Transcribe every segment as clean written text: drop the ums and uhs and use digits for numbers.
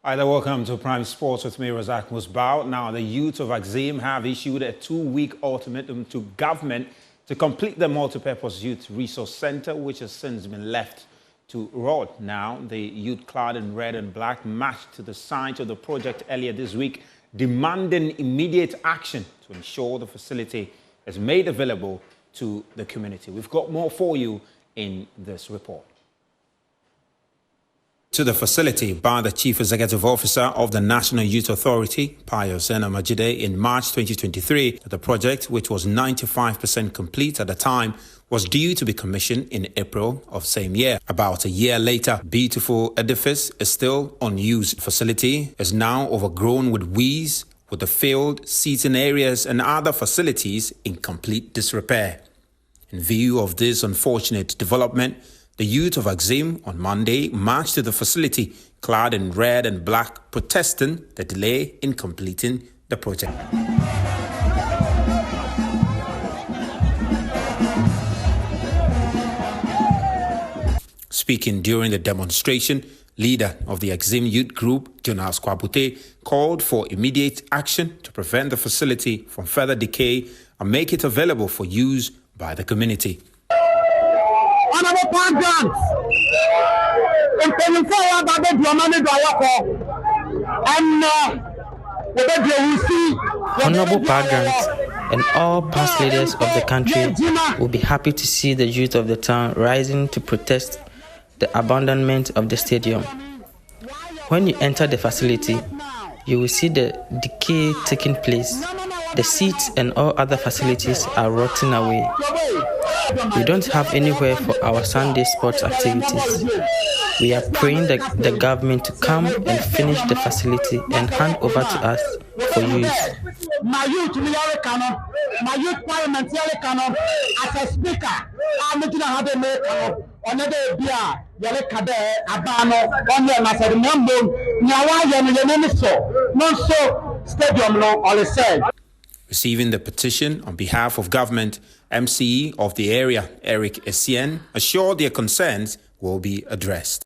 Hi there, welcome to Prime Sports with me, Razak Musbao. Now, the youth of Axim have issued a 2-week ultimatum to government to complete the multi-purpose youth resource center, which has since been left to rot. Now, the youth clad in red and black marched to the site of the project earlier this week, demanding immediate action to ensure the facility is made available to the community. We've got more for you in this report. To the facility by the Chief Executive Officer of the National Youth Authority, Bukayo Saka, in March 2023. The project, which was 95% complete at the time, was due to be commissioned in April of same year. About a year later, beautiful edifice is still unused. Facility is now overgrown with weeds, with the field, seating areas and other facilities in complete disrepair. In view of this unfortunate development, the youth of Axim on Monday marched to the facility clad in red and black, protesting the delay in completing the project. Speaking during the demonstration, leader of the Axim youth group, Jonas Kwabute, called for immediate action to prevent the facility from further decay and make it available for use by the community. Honorable Patrons and all past leaders of the country will be happy to see the youth of the town rising to protest the abandonment of the stadium. When you enter the facility, you will see the decay taking place. The seats and all other facilities are rotting away. We don't have anywhere for our Sunday sports activities. We are praying that the government to come and finish the facility and hand over to us for use. My youth parliamentary canon as a speaker, I'm looking at how they make another beer, Yelekade, Abano, Onion, I said, no so stadium law, all said. Receiving the petition on behalf of government, MCE of the area, Essien, assured their concerns will be addressed.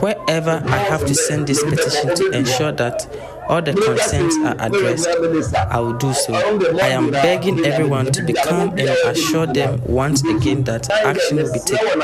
Wherever I have to send this petition to ensure that all the concerns are addressed, I will do so. I am begging everyone to become and assure them once again that action will be taken.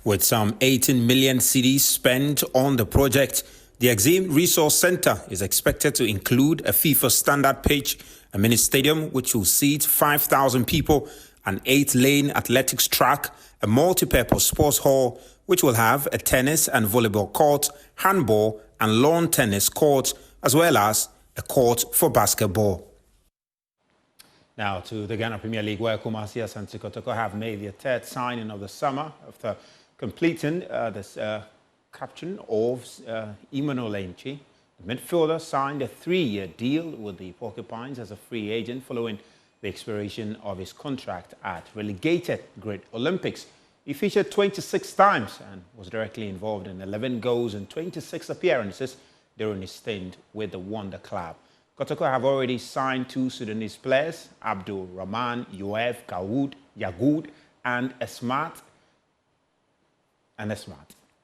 With some 18 million cedis spent on the project, the Axim Resource Center is expected to include a FIFA standard pitch, a mini stadium which will seat 5,000 people, an 8-lane athletics track, a multi-purpose sports hall which will have a tennis and volleyball court, handball and lawn tennis court, as well as a court for basketball. Now to the Ghana Premier League, where Kumasi and Kotoko have made their third signing of the summer after completing this captain of Emmanuel Enchi. The midfielder signed a 3-year deal with the Porcupines as a free agent following the expiration of his contract at relegated Great Olympics. He featured 26 times and was directly involved in 11 goals and 26 appearances during his stint with the Wonder Club. Kotoko have already signed 2 Sudanese players, Abdul Rahman, Yoev, Yagoud, and Esmat.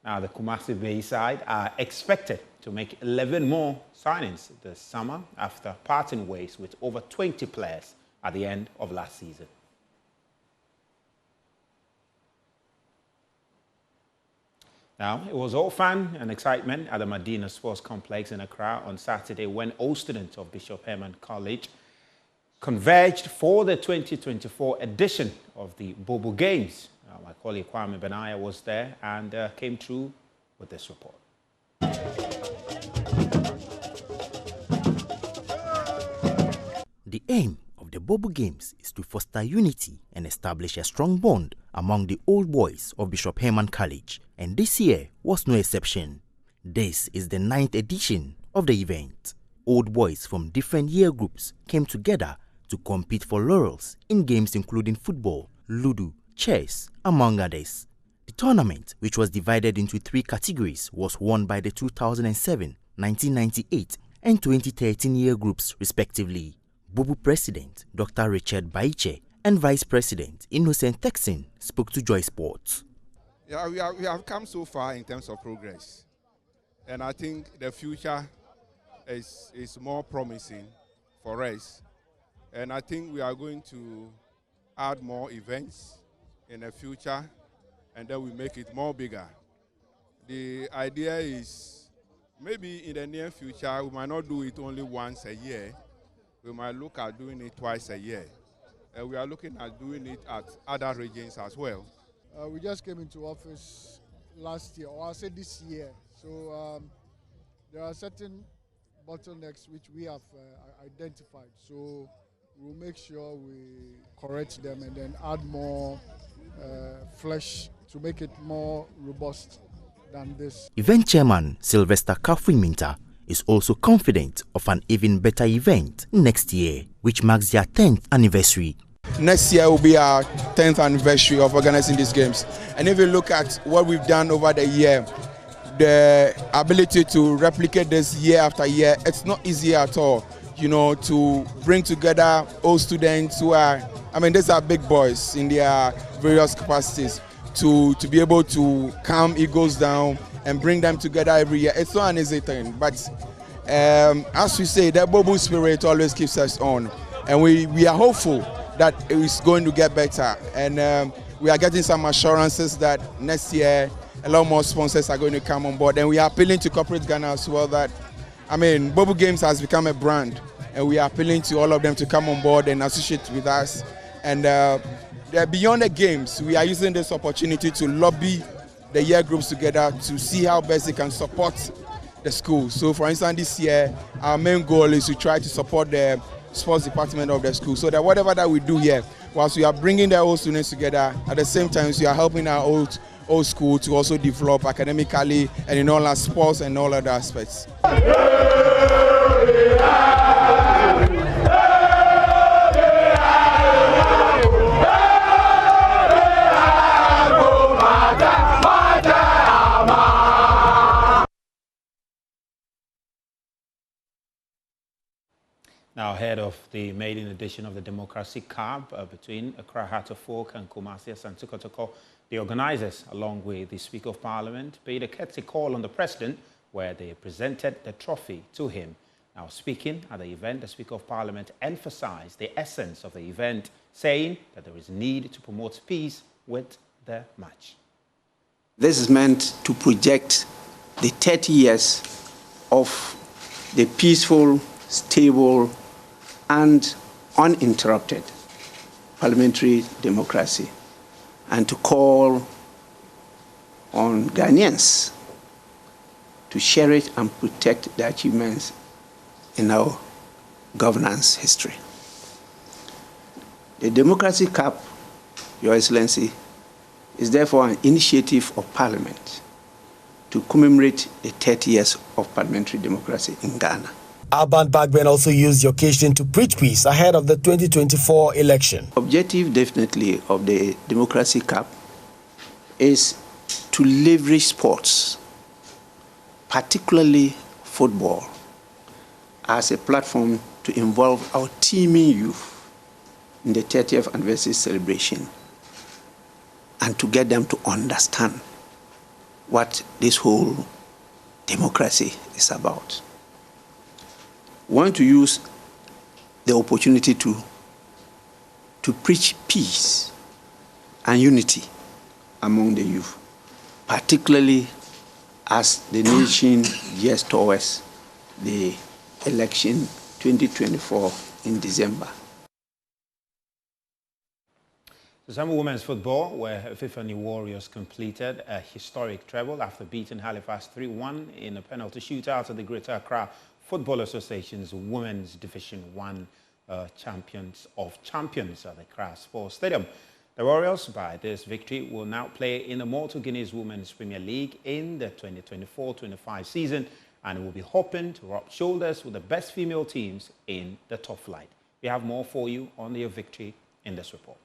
Now, the Kumasi Bay side are expected to make 11 more signings this summer after parting ways with over 20 players at the end of last season. Now, it was all fun and excitement at the Medina Sports Complex in Accra on Saturday when all students of Bishop Herman College converged for the 2024 edition of the Buu Games. My colleague Kwame Benaya was there and came through with this report. The aim of the Buu Games is to foster unity and establish a strong bond among the old boys of Bishop Herman College, and this year was no exception. This is the 9th edition of the event. Old boys from different year groups came together to compete for laurels in games including football, ludo, chess, among others. The tournament, which was divided into 3 categories, was won by the 2007, 1998 and 2013 year groups respectively. Buu President Dr. Richard Baiche and Vice President Innocent Texin spoke to Joy Sports. Yeah, we have come so far in terms of progress. And I think the future is more promising for us. And I think we are going to add more events in the future, and then we make it more bigger. The idea is maybe in the near future, we might not do it only once a year. We might look at doing it twice a year. And we are looking at doing it at other regions as well. We just came into office last year, or I said this year. So there are certain bottlenecks which we have identified. So we'll make sure we correct them and then add more flesh to make it more robust than this. Event chairman Sylvester Kafui-Minta is also confident of an even better event next year, which marks their 10th anniversary. Next year will be our 10th anniversary of organizing these games. And if you look at what we've done over the year, the ability to replicate this year after year, it's not easy at all, you know, to bring together all students who are, I mean, these are big boys in their various capacities, to be able to calm egos down and bring them together every year. It's not an easy thing, but as we say, the Buu spirit always keeps us on. And we are hopeful that it's going to get better. And we are getting some assurances that next year a lot more sponsors are going to come on board. And we are appealing to corporate Ghana as well that, I mean, Buu Games has become a brand. And we are appealing to all of them to come on board and associate with us. And beyond the games, we are using this opportunity to lobby the year groups together to see how best they can support the school. So for instance, this year, our main goal is to try to support the sports department of the school, so that whatever that we do here, whilst we are bringing the old students together, at the same time we are helping our old school to also develop academically and in all our sports and all other aspects. Now, ahead of the maiden edition of the Democracy Cup between Accra Heart of Oak and Kumasi Asante Kotoko, the organizers, along with the Speaker of Parliament, paid a courtesy call on the President, where they presented the trophy to him. Now, speaking at the event, the Speaker of Parliament emphasized the essence of the event, saying that there is need to promote peace with the match. This is meant to project the 30 years of the peaceful, stable, and uninterrupted parliamentary democracy, and to call on Ghanaians to cherish and protect the achievements in our governance history. The Democracy Cup, Your Excellency, is therefore an initiative of Parliament to commemorate the 30 years of parliamentary democracy in Ghana. Alban Bagben also used the occasion to preach peace ahead of the 2024 election. Objective, definitely, of the Democracy Cup is to leverage sports, particularly football, as a platform to involve our teeming youth in the 30th anniversary celebration and to get them to understand what this whole democracy is about. We want to use the opportunity to preach peace and unity among the youth, particularly as the nation gears towards the election 2024 in December. Some women's football, where Fifani Warriors completed a historic treble after beating Halifax 3-1 in a penalty shootout at the Greater Accra Football Association's Women's Division 1 Champions of Champions at the Accra Sports Stadium. The Warriors, by this victory, will now play in the Malta Guineas Women's Premier League in the 2024-25 season and will be hoping to rub shoulders with the best female teams in the top flight. We have more for you on their victory in this report.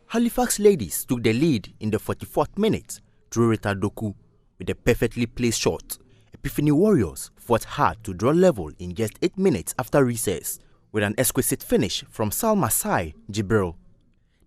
Halifax ladies took the lead in the 44th minute through Rita Doku with a perfectly placed shot. Epiphany Warriors fought hard to draw level in just 8 minutes after recess with an exquisite finish from Salma Sai Jibril.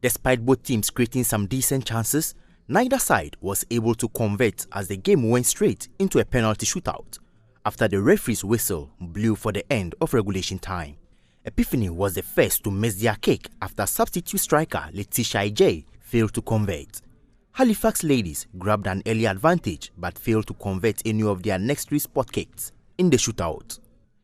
Despite both teams creating some decent chances, Neither side was able to convert as the game went straight into a penalty shootout after the referee's whistle blew for the end of regulation time. Epiphany was the first to miss their kick after substitute striker Letitia J failed to convert. Halifax ladies grabbed an early advantage but failed to convert any of their next 3 spot kicks in the shootout.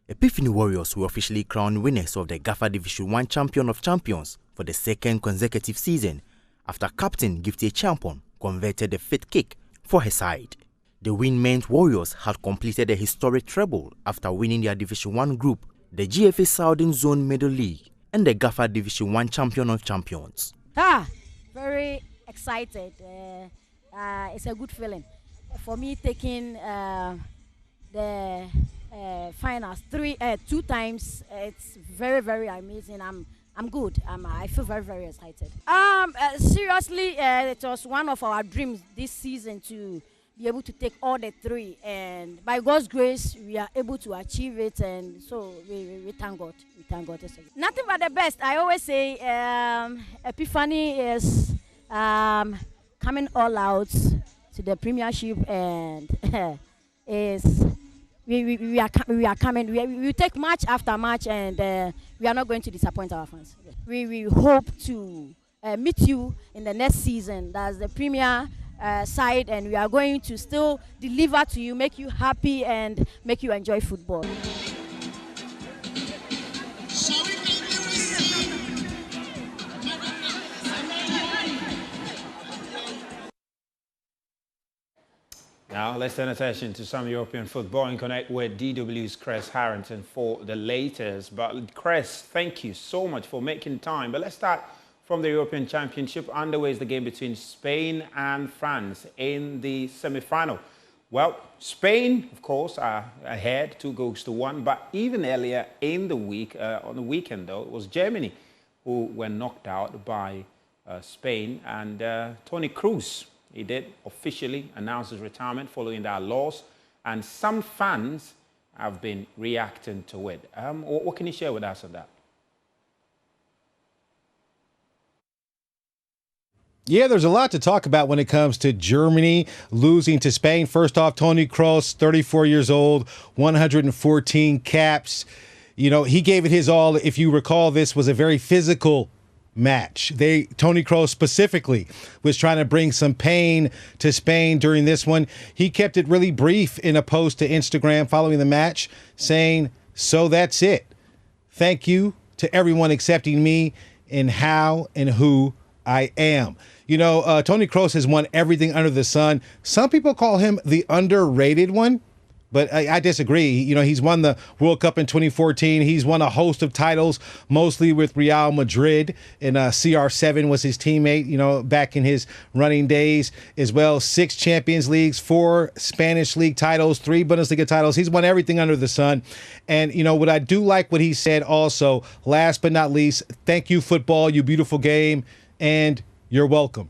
Epiphany Warriors were officially crowned winners of the Gaffer Division 1 Champion of Champions for the 2nd consecutive season after captain Gifty Champon converted the 5th kick for her side. The win meant Warriors had completed a historic treble after winning their Division 1 group, the GFA Southern Zone Middle League, and the Gaffer Division 1 Champion of Champions. Very excited. It's a good feeling. For me, taking the finals 2 times, it's very, very amazing. I'm good. I feel very, very excited. Seriously, it was one of our dreams this season to be able to take all the 3, and by God's grace, we are able to achieve it, and so we thank God. We thank God. Nothing but the best. I always say Epiphany is coming all out to the Premiership, and we are coming. We take match after match, and we are not going to disappoint our fans. We hope to meet you in the next season. That's the Premier side, and we are going to still deliver to you, make you happy, and make you enjoy football. Now let's turn attention to some European football and connect with DW's Chris Harrington for the latest. But Chris, thank you so much for making time. But let's start from the European Championship. Underway is the game between Spain and France in the semi-final. Well, Spain, of course, are ahead 2-1. But even earlier in the week, on the weekend though, it was Germany who were knocked out by Spain. And Toni Kroos, he did officially announce his retirement following that loss. And some fans have been reacting to it. What can you share with us on that? Yeah, there's a lot to talk about when it comes to Germany losing to Spain. First off, Toni Kroos, 34 years old, 114 caps. You know, he gave it his all. If you recall, this was a very physical match. Toni Kroos specifically was trying to bring some pain to Spain during this one. He kept it really brief in a post to Instagram following the match, saying, "So that's it. Thank you to everyone accepting me and how and who I am." You know, Toni Kroos has won everything under the sun. Some people call him the underrated one, but I disagree. You know, he's won the World Cup in 2014. He's won a host of titles, mostly with Real Madrid, and CR7 was his teammate, you know, back in his running days as well. 6 Champions Leagues, 4 Spanish League titles, 3 Bundesliga titles. He's won everything under the sun. And, you know, what I do like what he said also, last but not least, thank you, football, you beautiful game, and you're welcome.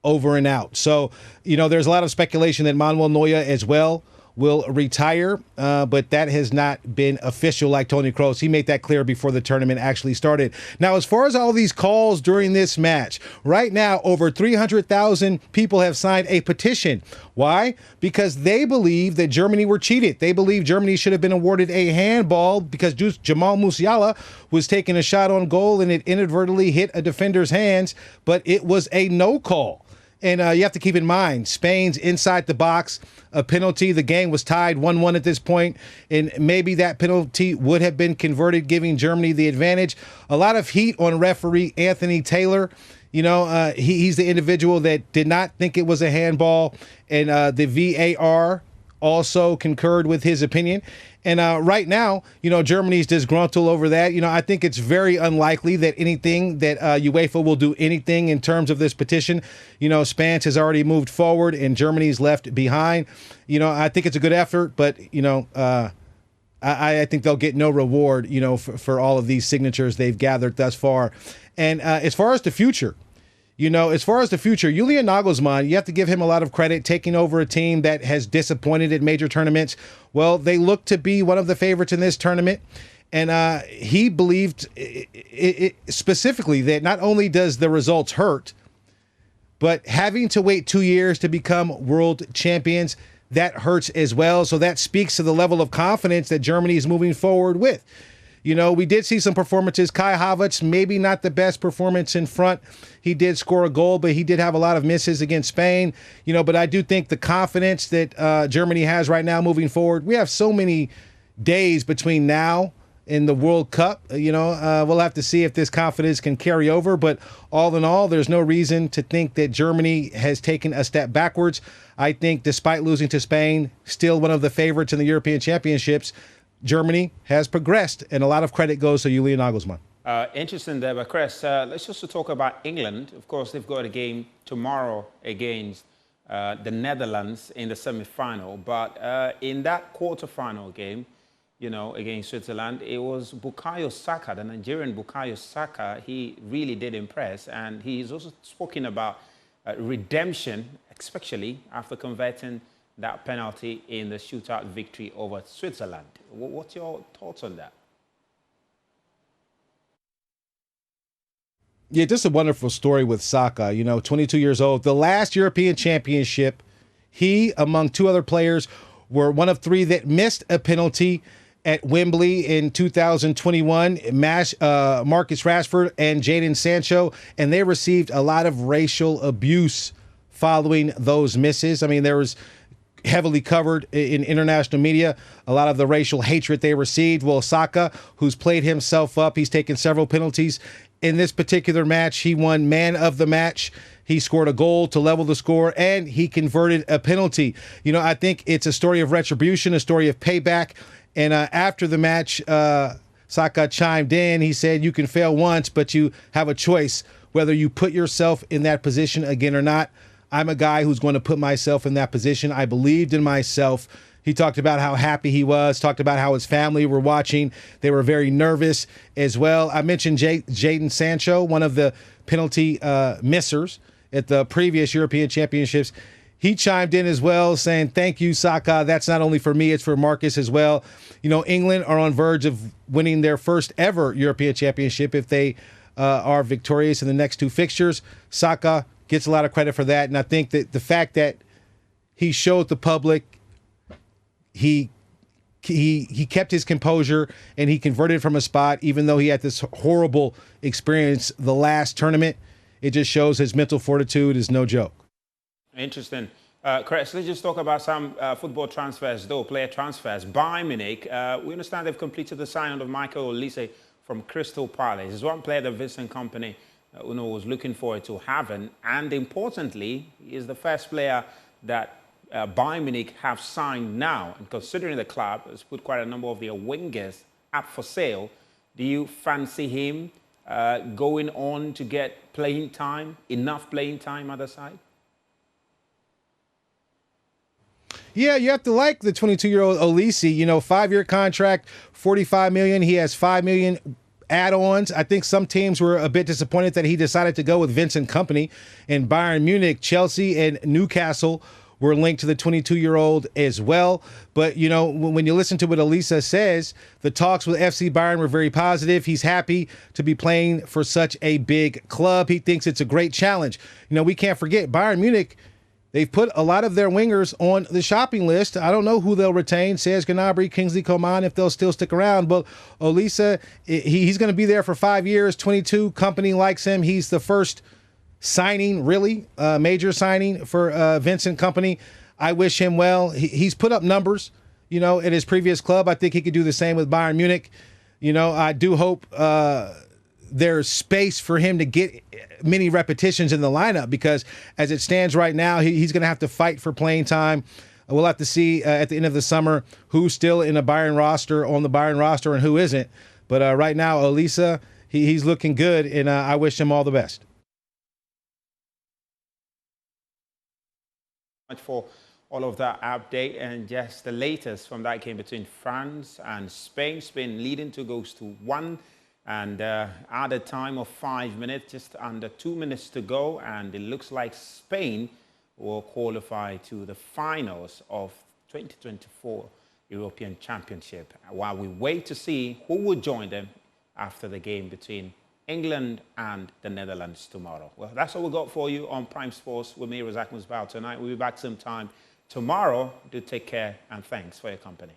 Over and out. So, you know, there's a lot of speculation that Manuel Neuer as well will retire, but that has not been official like Toni Kroos. He made that clear before the tournament actually started. Now, as far as all these calls during this match, right now, over 300,000 people have signed a petition. Why? Because they believe that Germany were cheated. They believe Germany should have been awarded a handball because Jamal Musiala was taking a shot on goal and it inadvertently hit a defender's hands, but it was a no call. And you have to keep in mind, Spain's inside the box, a penalty. The game was tied 1-1 at this point, and maybe that penalty would have been converted, giving Germany the advantage. A lot of heat on referee Anthony Taylor. You know, he's the individual that did not think it was a handball, and the VAR also concurred with his opinion. And right now, you know, Germany's disgruntled over that. You know, I think it's very unlikely that UEFA will do anything in terms of this petition. You know, Spain has already moved forward and Germany's left behind. You know, I think it's a good effort, but, you know, I think they'll get no reward, you know, for all of these signatures they've gathered thus far. And as far as the future, Julian Nagelsmann, you have to give him a lot of credit, taking over a team that has disappointed at major tournaments. Well, they look to be one of the favorites in this tournament. And he believed specifically that not only does the results hurt, But having to wait 2 years to become world champions, that hurts as well. So that speaks to the level of confidence that Germany is moving forward with. You know, we did see some performances. Kai Havertz, maybe not the best performance in front. He did score a goal, but he did have a lot of misses against Spain. You know, but I do think the confidence that Germany has right now moving forward, we have so many days between now and the World Cup. You know, we'll have to see if this confidence can carry over. But all in all, there's no reason to think that Germany has taken a step backwards. I think despite losing to Spain, still one of the favorites in the European Championships, Germany has progressed, and a lot of credit goes to Julian Nagelsmann. Interesting there, but Chris, let's also talk about England. Of course, they've got a game tomorrow against the Netherlands in the semi-final. But in that quarter-final game, you know, against Switzerland, it was Bukayo Saka, the Nigerian Bukayo Saka. He really did impress, and he's also spoken about redemption, especially after converting that penalty in the shootout victory over Switzerland. What's your thoughts on that? Yeah, just a wonderful story with Saka. You know, 22 years old. The last European Championship, he, among two other players, were one of three that missed a penalty at Wembley in 2021, Marcus Rashford and Jadon Sancho, and they received a lot of racial abuse following those misses. I mean, there was heavily covered in international media, a lot of the racial hatred they received. Well, Saka, who's played himself up, he's taken several penalties. In this particular match, he won man of the match. He scored a goal to level the score, and he converted a penalty. You know, I think it's a story of retribution, a story of payback. And after the match, Saka chimed in. He said, you can fail once, but you have a choice whether you put yourself in that position again or not. I'm a guy who's going to put myself in that position. I believed in myself. He talked about how happy he was, talked about how his family were watching. They were very nervous as well. I mentioned Jadon Sancho, one of the penalty missers at the previous European Championships. He chimed in as well, saying, thank you, Saka. That's not only for me, it's for Marcus as well. You know, England are on verge of winning their first ever European Championship if they are victorious in the next two fixtures. Saka gets a lot of credit for that. And I think that the fact that he showed the public he kept his composure and he converted from a spot, even though he had this horrible experience the last tournament, it just shows his mental fortitude is no joke. Interesting. Chris, let's just talk about some football transfers, though, player transfers. Bayern Munich, we understand they've completed the signing of Michael Olise from Crystal Palace. He's one player that Vincent Kompany was looking forward to having. And importantly, he is the first player that Bayern Munich have signed now. And considering the club has put quite a number of their wingers up for sale, do you fancy him going on to get playing time, enough playing time at the side? Yeah, you have to like the 22-year-old Olise. You know, 5-year contract, $45 million. He has $5 million add-ons. I think some teams were a bit disappointed that he decided to go with Vincent Kompany. And Bayern Munich, Chelsea, and Newcastle were linked to the 22-year-old as well. But, you know, when you listen to what Olise says, the talks with FC Bayern were very positive. He's happy to be playing for such a big club. He thinks it's a great challenge. You know, we can't forget Bayern Munich. They've put a lot of their wingers on the shopping list. I don't know who they'll retain, Serge Gnabry, Kingsley Coman, if they'll still stick around. But Olise, he's going to be there for 5 years, 22. Kompany likes him. He's the first signing, really, major signing for Vincent Kompany. I wish him well. He's put up numbers, you know, at his previous club. I think he could do the same with Bayern Munich. You know, I do hope there's space for him to get many repetitions in the lineup, because as it stands right now, he's going to have to fight for playing time. We'll have to see at the end of the summer who's still in a Bayern roster, on the Bayern roster, and who isn't. But right now, Olise, he's looking good, and I wish him all the best. Much for all of that update and just the latest from that game between France and Spain. Spain leading 2-1. And at a time of 5 minutes, just under 2 minutes to go, and it looks like Spain will qualify to the finals of 2024 European Championship, while we wait to see who will join them after the game between England and the Netherlands tomorrow. Well, that's all we got for you on Prime Sports with me, Razak Musbao, tonight. We'll be back sometime tomorrow. Do take care and thanks for your company.